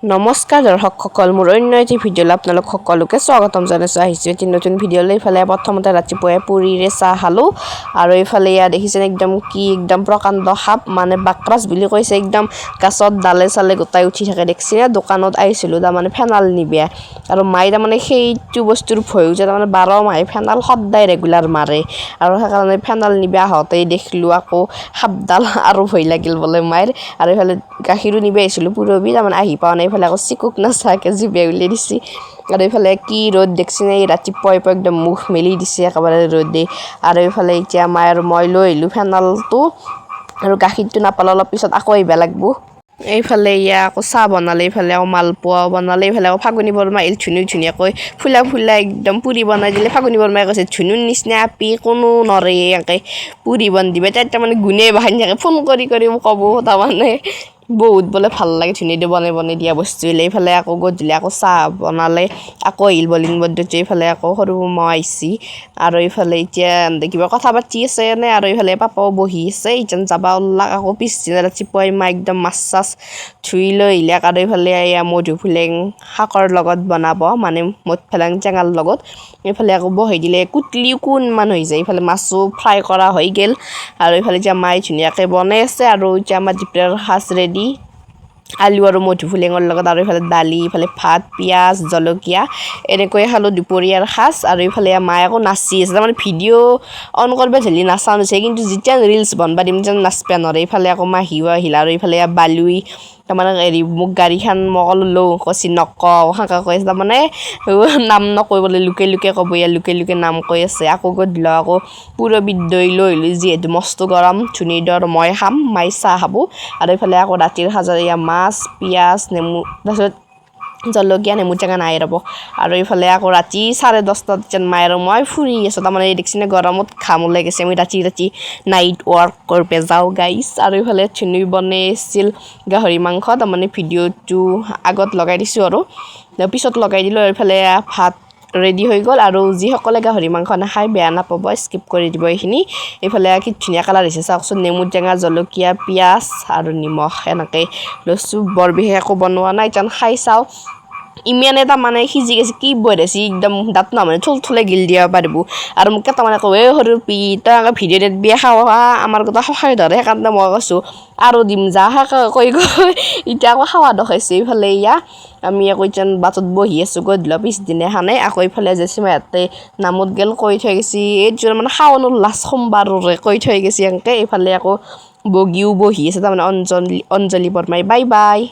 নমস্কাৰ দৰ্শকসকল মোৰ অন্য এটি ভিডিঅ'লৈ আপোনালোক সকলোকে স্বাগতম জনাইছোঁ আহিছোঁ এটি নতুন ভিডিঅ'লৈ ইফালে প্ৰথমতে ৰাতিপুৱাই পুৰিৰে চাহ খালোঁ আৰু ইফালে ইয়াত দেখিছেনে একদম প্ৰকাণ্ড সাপ মানে বাকৰাছ বুলি কৈছে একদম গাছত ডালে চালে গোটাই উঠি থাকে দেখিছেনে দোকানত আহিছিলোঁ তাৰমানে ফেনাল নিবিয়া আৰু মায়ে তাৰমানে সেইটো বস্তুৰ ভয় যে তাৰমানে 12 মাহে ফেনাল সদায় ৰেগুলাৰ মাৰে আৰু সেইকাৰণে ফেনাল নিবিয়া হওঁতেই দেখিলোঁ আকৌ সাপডাল আৰু ভয় লাগিল বোলে মায়েৰ আৰু ইফালে গাখীৰো নিবিয়া আহিছিলোঁ পুৰবি তাৰমানে আহি পোৱা নাই ইফালে আকৌ চিকুক নাচাকে জিবে উলিয়াই দিছে আৰু ইফালে কি ৰ'দ দেখিছেনে ৰাতিপুৱাই একদম মুখ মেলি দিছে একেবাৰে ৰ'দে আৰু ইফালে এতিয়া মায়ে আৰু মই লৈ আহিলোঁ ফেনালটো আৰু গাখীৰটো নাপালে অলপ পিছত আকৌ আহিব লাগিব এইফালে আকৌ চাহ বনালে ইফালে আকৌ মালপোৱাও বনালে ইফালে আকৌ ফাগুনী বৰমাই ধুনীয়াকৈ ফুলা একদম পুৰি বনাই দিলে ফাগুনী বৰমাই কৈছে ধুনুৰ নিচিনা আপি কোনো নৰে এনেকৈ পুৰি বন দিবে তাত তাৰমানে গুণে বাহানি থাকে ফোন কৰি ক'ব তাৰমানে বহুত বোলে ভাল লাগে ধুনীয়াকৈ বনাই দিয়া বস্তু এইফালে আকৌ গধূলি আকৌ চাহ বনালে আকৌ আহিল বলিং বদ্ধতি এইফালে আকৌ সৰু মই আহিছি আৰু এইফালে এতিয়া কিবা কথা পাতি আছে নে আৰু এইফালে পাপাও বহি আছে ইজন যাবা ওলাক আকৌ পিছদিনা ৰাতিপুৱাই মা একদম মাছ চাছ ধুই লৈ আহিলে আৰু এইফালে মধুফুলেং শাকৰ লগত বনাব মানে মধুফুলেং টেঙাৰ লগত এইফালে আকৌ বহাই দিলে কুটলিও কোনমান হৈ যায় এইফালে মাছো ফ্ৰাই কৰা হৈ গ'ল আৰু এইফালে এতিয়া মায়ে ধুনীয়াকৈ বনাই আছে আৰু এতিয়া আমাৰ দুপৰীয়াৰ সাজ ৰেডি আলু আৰু মধুফুলেঙৰ লগত আৰু ইফালে দালি ইফালে ভাত পিঁয়াজ জলকীয়া এনেকৈ খালোঁ দুপৰীয়াৰ সাজ আৰু ইফালে মায়ে আকৌ নাচি আছে তাৰমানে ভিডিঅ' অন কৰিব ধৰিলে নাচা নাছে কিন্তু যেতিয়া ৰিলচ বনবা দিম যেন নাচবা নৰে ইফালে আকৌ মাহিও আহিল আৰু ইফালে বালুই তাৰমানে মোক গাড়ীখন মই ক'লোঁ লওঁ কৈছি নকওঁ সেনেকৈ কৈ আছে তাৰমানে নাম নকৰিবলৈ লুকে ক'ব লুকে নাম কৈ আছে আকৌ গধূলি আকৌ পুৰবিত দৈ লৈ আহিলোঁ যিহেতু মস্ত গৰম ধুনীয়া মই খাম মাই চাহ খাব আৰু এইফালে আকৌ ৰাতিৰ সাজত মাছ পিঁয়াজ নেমু তাৰপিছত জলকীয়া নেমু টেঙা নাই ৰ'ব আৰু এইফালে আকৌ ৰাতি 10:30 যেন মায়ে আৰু মই ফুৰি আছোঁ তাৰমানে দেখিছেনে গৰমত ঘাম ওলাই গৈছে আমি ৰাতি নাইট ৱাৰ্ক কৰিব যাওঁ গাইছ আৰু এইফালে ধুনীয়া বনাইছিল গাহৰি মাংস তাৰমানে ভিডিঅ'টো আগত লগাই দিছোঁ আৰু পিছত লগাই দিলোঁ আৰু এইফালে ভাত ৰেডি হৈ গ'ল আৰু যিসকলে গাহৰি মাংস নাখায় বেয়া নাপাব স্কিপ কৰি দিব এইখিনি এইফালে কি ধুনীয়া কালাৰ হৈছে চাওকচোন নেমু টেঙা জলকীয়া পিঁয়াজ আৰু নিমখ এনেকৈ লৈছোঁ বৰ বিশেষ একো বনোৱা নাই যেন খাই চাওঁ ইমান এটা মানে সিজি গৈছে কি বনাইছে একদম দাঁত মানে থুলথুলে গিল দিব পাৰিব আৰু মোক কেইটামানে কয় সৰু পি তই এনেকৈ ভিডিঅ'ত বিয়া খাৱা আমাৰ গোটা সহায় ধৰে সেইকাৰণে মই কৈছোঁ আৰু দিম যা কৈ এতিয়া আকৌ খাৱা দেখাইছে এইফালে আমি আকৌ এতিয়া বাটত বহি আছোঁ গধূলি পিছদিনাখনে আকৌ এইফালে জেচিমাহঁতে নামত গেল কৈ থৈ গৈছে এইযোৰ মানে শাওনৰ লাষ্ট সোমবাৰৰে কৈ থৈ গৈছে এনেকৈ এইফালে আকৌ বগীও বহি আছে তাৰমানে অঞ্জলি বৰমাই বাই